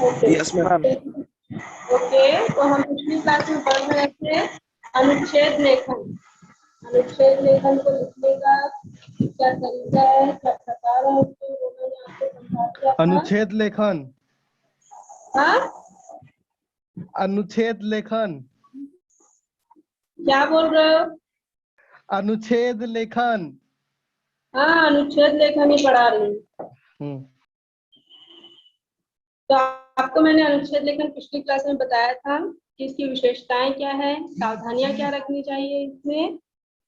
Yes ma'am. Okay, तो हम पिछली क्लास में पढ़ रहे थे अनुच्छेद लेखन। अनुच्छेद लेखन को लिखने का क्या तरीका है, क्या प्रकार है, उसको मैंने आपको समझा दिया था। अनुच्छेद लेखन। हाँ, अनुच्छेद लेखन। क्या बोल रहे हो? अनुच्छेद लेखन। हाँ, अनुच्छेद लेखन ही पढ़ा रही हूँ। तो आपको मैंने अनुच्छेद लेखन पिछली क्लास में बताया था कि इसकी विशेषताएं क्या है, सावधानियां क्या रखनी चाहिए इसमें,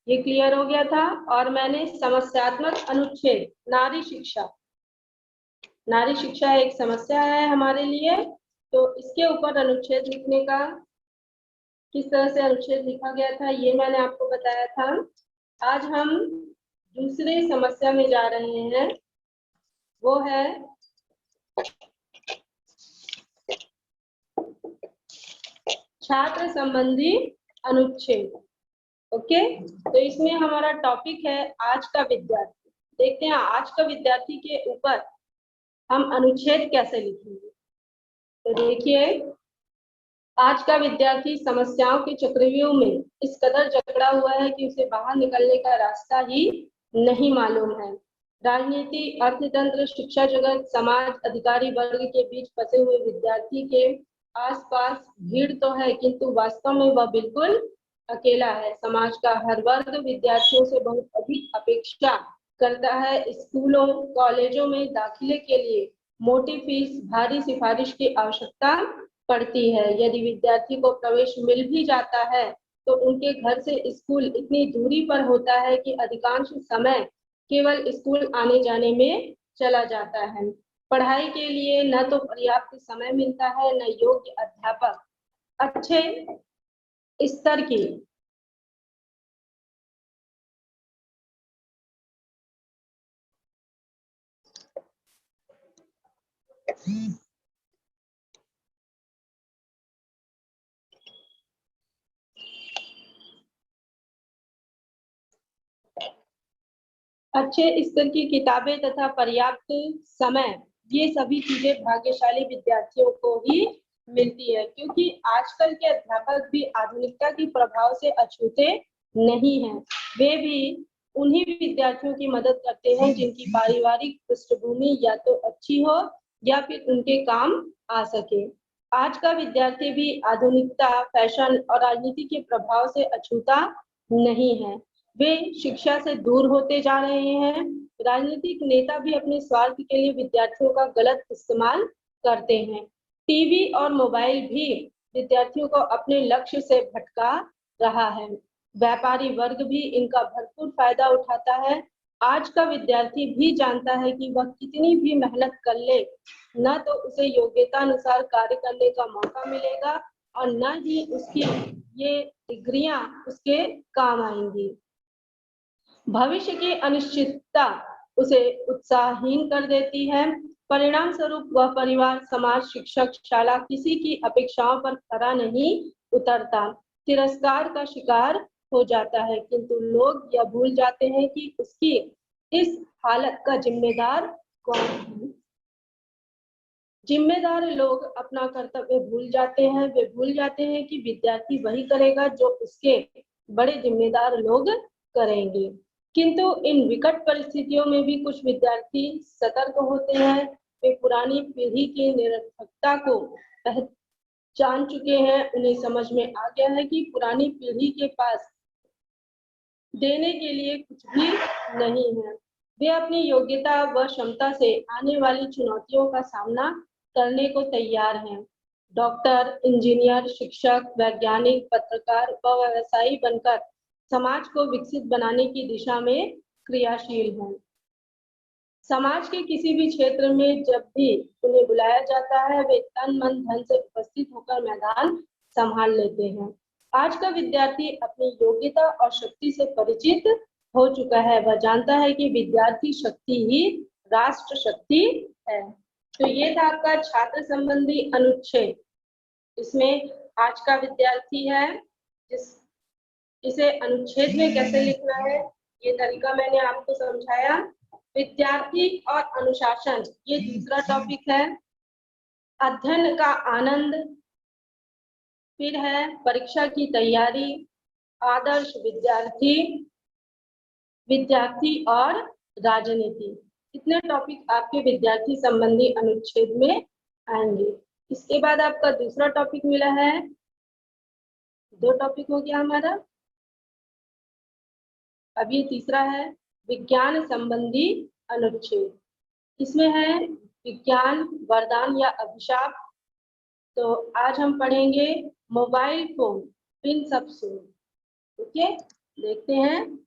ये क्लियर हो गया था। और मैंने समस्यात्मक अनुच्छेद, नारी शिक्षा एक समस्या है हमारे लिए, तो इसके ऊपर अनुच्छेद लिखने का, किस तरह से अनुच्छेद लिखा गया था, ये मैंने आपको बताया था। आज हम दूसरे समस्या में जा रहे हैं, वो है छात्र संबंधी अनुच्छेद। ओके, तो इसमें हमारा टॉपिक है आज का विद्यार्थी। देखते हैं आज का विद्यार्थी के ऊपर हम अनुच्छेद कैसे लिखेंगे। तो देखिए, आज का विद्यार्थी समस्याओं के चक्रव्यूह में इस कदर जकड़ा हुआ है कि उसे बाहर निकलने का रास्ता ही नहीं मालूम है। राजनीति, अर्थतंत्र, शिक्षा जगत, समाज, अधिकारी वर्ग के बीच फंसे हुए विद्यार्थी के आसपास भीड़ तो है, किंतु वास्तव में वह बिल्कुल अकेला है। समाज का हर वर्ग विद्यार्थियों से बहुत अधिक अपेक्षा करता है। स्कूलों कॉलेजों में दाखिले के लिए मोटी फीस, भारी सिफारिश की आवश्यकता पड़ती है। यदि विद्यार्थी को प्रवेश मिल भी जाता है तो उनके घर से स्कूल इतनी दूरी पर होता है कि अधिकांश समय केवल स्कूल आने जाने में चला जाता है। पढ़ाई के लिए न तो पर्याप्त समय मिलता है, न योग्य अध्यापक अच्छे स्तर की किताबें तथा पर्याप्त समय, ये सभी चीजें भाग्यशाली विद्यार्थियों को ही मिलती है, क्योंकि आजकल के अध्यापक भी आधुनिकता के प्रभाव से अछूते नहीं हैं। वे भी उन्हीं विद्यार्थियों की मदद करते हैं जिनकी पारिवारिक पृष्ठभूमि या तो अच्छी हो या फिर उनके काम आ सके। आज का विद्यार्थी भी आधुनिकता, फैशन और राजनीति के प्रभाव से अछूता नहीं है। वे शिक्षा से दूर होते जा रहे हैं। राजनीतिक नेता भी अपने स्वार्थ के लिए विद्यार्थियों का गलत इस्तेमाल करते हैं। टीवी और मोबाइल भी विद्यार्थियों को अपने लक्ष्य से भटका रहा है। व्यापारी वर्ग भी इनका भरपूर फायदा उठाता है। आज का विद्यार्थी भी जानता है कि वह कितनी भी मेहनत कर ले, न तो उसे योग्यता अनुसार कार्य करने का मौका मिलेगा और न ही उसकी ये डिग्रियां उसके काम आएंगी। भविष्य की अनिश्चितता उसे उत्साहहीन कर देती है। परिणाम स्वरूप वह परिवार, समाज, शिक्षक, शाला किसी की अपेक्षाओं पर खरा नहीं उतरता, तिरस्कार का शिकार हो जाता है। किंतु लोग यह भूल जाते हैं कि उसकी इस हालत का जिम्मेदार कौन है। जिम्मेदार लोग अपना कर्तव्य भूल जाते हैं। वे भूल जाते हैं कि विद्यार्थी वही करेगा जो उसके बड़े जिम्मेदार लोग करेंगे। किंतु इन विकट परिस्थितियों में भी कुछ विद्यार्थी सतर्क होते हैं। वे पुरानी पीढ़ी की निरर्थकता को पहचान चुके हैं। उन्हें समझ में आ गया है कि पुरानी पीढ़ी के पास देने के लिए कुछ भी नहीं है। वे अपनी योग्यता व क्षमता से आने वाली चुनौतियों का सामना करने को तैयार हैं। डॉक्टर, इंजीनियर, शिक्षक, वैज्ञानिक, पत्रकार व व्यवसायी बनकर समाज को विकसित बनाने की दिशा में क्रियाशील हैं। समाज के किसी भी क्षेत्र में जब भी उन्हें बुलाया जाता है, वे तन मन धन से उपस्थित होकर मैदान संभाल लेते हैं। आज का विद्यार्थी अपनी योग्यता और शक्ति से परिचित हो चुका है। वह जानता है कि विद्यार्थी शक्ति ही राष्ट्र शक्ति है। तो ये था आपका छात्र संबंधी अनुच्छेद। इसमें आज का विद्यार्थी है, इसे अनुच्छेद में कैसे लिखना है ये तरीका मैंने आपको समझाया। विद्यार्थी और अनुशासन, ये दूसरा टॉपिक है। अध्ययन का आनंद, फिर है परीक्षा की तैयारी, आदर्श विद्यार्थी और राजनीति। कितने टॉपिक आपके विद्यार्थी संबंधी अनुच्छेद में आएंगे। इसके बाद आपका दूसरा टॉपिक मिला है, 2 टॉपिक हो गया हमारा। अब ये तीसरा है विज्ञान संबंधी अनुच्छेद। इसमें है विज्ञान वरदान या अभिशाप। तो आज हम पढ़ेंगे मोबाइल फोन पिन सब सुनो। ओके, देखते हैं।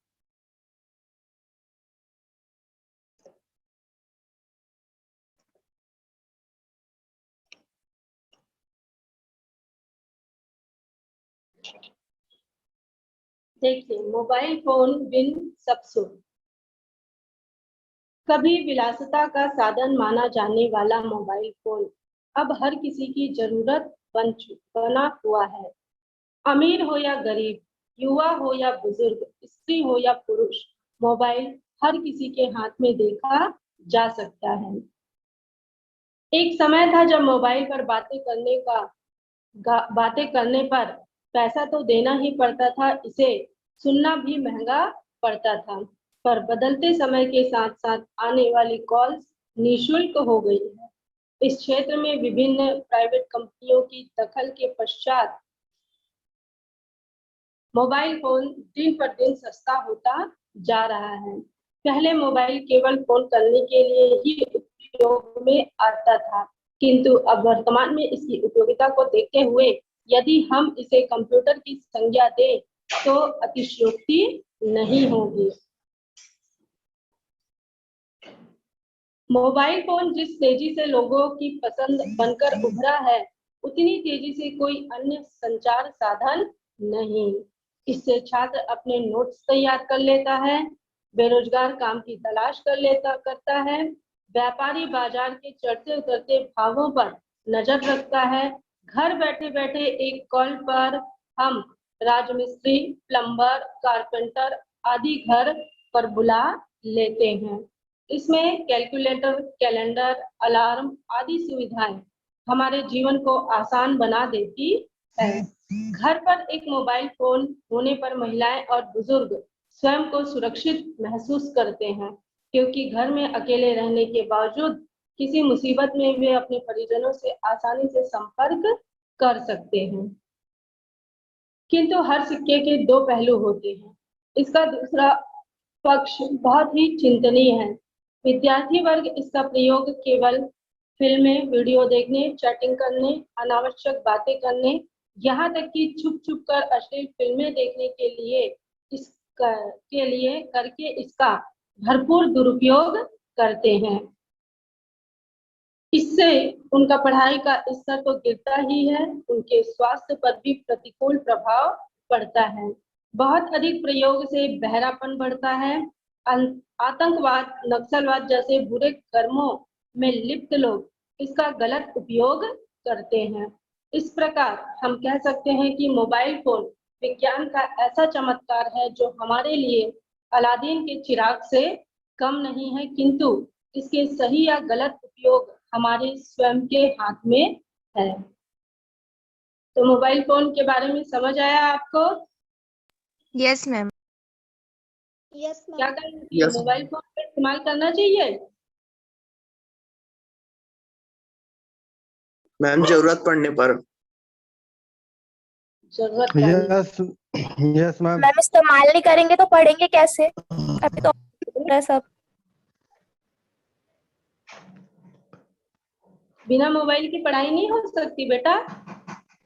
देखिए, मोबाइल फोन बिन सब सुन। कभी विलासिता का साधन माना जाने वाला मोबाइल फोन अब हर किसी की जरूरत बना हुआ है। अमीर हो या गरीब, युवा हो या बुजुर्ग, स्त्री हो या पुरुष, मोबाइल हर किसी के हाथ में देखा जा सकता है। एक समय था जब मोबाइल पर बातें करने पर पैसा तो देना ही पड़ता था, इसे सुनना भी महंगा पड़ता था। पर बदलते समय के साथ साथ आने वाली कॉल्स निःशुल्क हो गई है। इस क्षेत्र में विभिन्न प्राइवेट कंपनियों की दखल के पश्चात मोबाइल फोन दिन पर दिन सस्ता होता जा रहा है। पहले मोबाइल केवल फोन करने के लिए ही उपयोग में आता था, किंतु अब वर्तमान में इसकी उपयोगिता को देखते हुए यदि हम इसे कंप्यूटर की संज्ञा दें तो अतिशयोक्ति नहीं होगी। मोबाइल फोन जिस तेजी से लोगों की पसंद बनकर उभरा है, उतनी तेजी से कोई अन्य संचार साधन नहीं। इससे छात्र अपने नोट्स तैयार कर लेता है, बेरोजगार काम की तलाश करता है, व्यापारी बाजार के चढ़ते उतरते भावों पर नजर रखता है। घर बैठे बैठे एक कॉल पर हम राजमिस्त्री, प्लम्बर, कारपेंटर आदि घर पर बुला लेते हैं। इसमें कैलकुलेटर, कैलेंडर, अलार्म आदि सुविधाएं हमारे जीवन को आसान बना देती है। घर पर एक मोबाइल फोन होने पर महिलाएं और बुजुर्ग स्वयं को सुरक्षित महसूस करते हैं, क्योंकि घर में अकेले रहने के बावजूद किसी मुसीबत में वे अपने परिजनों से आसानी से संपर्क कर सकते हैं। किंतु हर सिक्के के 2 पहलू होते हैं। इसका दूसरा पक्ष बहुत ही चिंतनीय है। विद्यार्थी वर्ग इसका प्रयोग केवल फिल्में, वीडियो देखने, चैटिंग करने, अनावश्यक बातें करने, यहाँ तक कि छुप छुप कर अश्लील फिल्में देखने के लिए करके इसका भरपूर दुरुपयोग करते हैं। इससे उनका पढ़ाई का स्तर तो गिरता ही है, उनके स्वास्थ्य पर भी प्रतिकूल प्रभाव पड़ता है। बहुत अधिक प्रयोग से बहरापन बढ़ता है। आतंकवाद, नक्सलवाद जैसे बुरे कर्मों में लिप्त लोग इसका गलत उपयोग करते हैं। इस प्रकार हम कह सकते हैं कि मोबाइल फोन विज्ञान का ऐसा चमत्कार है जो हमारे लिए अलादीन के चिराग से कम नहीं है, किंतु इसके सही या गलत उपयोग हमारे स्वयं के हाथ में है। तो मोबाइल फोन के बारे में समझ आया आपको? Yes ma'am. क्या करना चाहिए? मोबाइल फोन का इस्तेमाल करना चाहिए मैम, जरूरत पड़ने पर। जरूरत पड़ने यस मैम। मैम इस्तेमाल नहीं करेंगे तो पढ़ेंगे कैसे? अभी तो सब बिना मोबाइल की पढ़ाई नहीं हो सकती बेटा।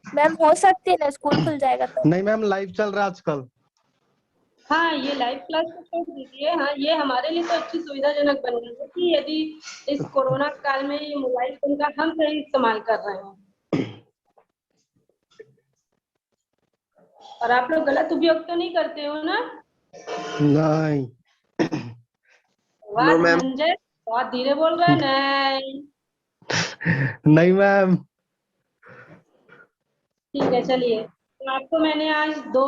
मैम हो सकती है ना, स्कूल खुल जाएगा तो। नहीं मैम, लाइव चल रहा है आजकल। हाँ, ये लाइव क्लास को छोड़ दीजिए। हाँ, ये हमारे लिए तो अच्छी सुविधाजनक बन गई है कि यदि इस कोरोना काल में ये मोबाइल फोन का हम सही इस्तेमाल कर रहे हैं और आप लोग गलत उपयोग तो नहीं करते हो ना? नहीं। वाह मैम। धनंजय, बहुत धीरे बोल रहा है। नहीं नहीं मैम। ठीक है, चलिए। तो आपको मैंने आज 2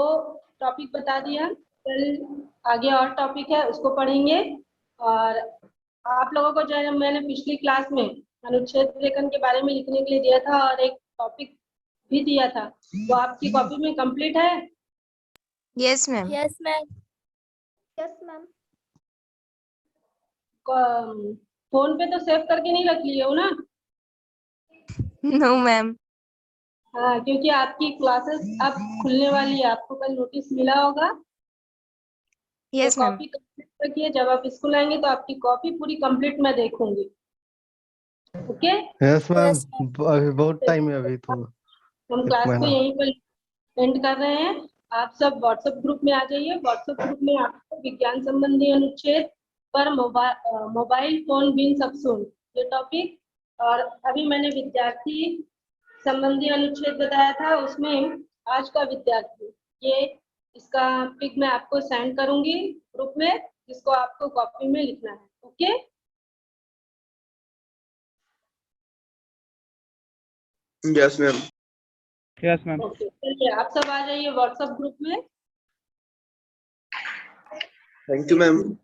टॉपिक बता दिया। कल आगे और टॉपिक है, उसको पढ़ेंगे। और आप लोगों को जो है मैंने पिछली क्लास में अनुच्छेद लेखन के बारे में लिखने के लिए दिया था और एक टॉपिक भी दिया था, वो आपकी कॉपी में कंप्लीट है? Yes ma'am. Yes ma'am. Yes ma'am. Phone पे तो सेव करके नहीं रख लिए हो ना? No ma'am. हाँ, क्योंकि आपकी क्लासेस अब खुलने वाली है, आपको कल नोटिस मिला होगा। यस तो मैम। कॉपी कंप्लीट रखिए, जब आप स्कूल आएंगे तो आपकी कॉपी पूरी कंप्लीट मैं देखूंगी। ओके, यस मैम, Yes, अभी बहुत टाइम है, अभी तो हम एक क्लास को महीना। यहीं पर एंड कर रहे हैं। आप सब व्हाट्सएप ग्रुप में आ जाइए। व्हाट्सएप ग्रुप में आपको विज्ञान संबंधी अनुच्छेद पर मोबाइल फोन बिन सबसुन ये टॉपिक, और अभी मैंने विद्यार्थी संबंधी अनुच्छेद बताया था, उसमें आज का विद्यार्थी, ये इसका पिक मैं आपको सेंड करूंगी ग्रुप में, जिसको आपको कॉपी में लिखना है। Okay, yes ma'am. Yes ma'am. Okay, चलिए आप सब आ जाइए व्हाट्सएप ग्रुप में। Thank you ma'am.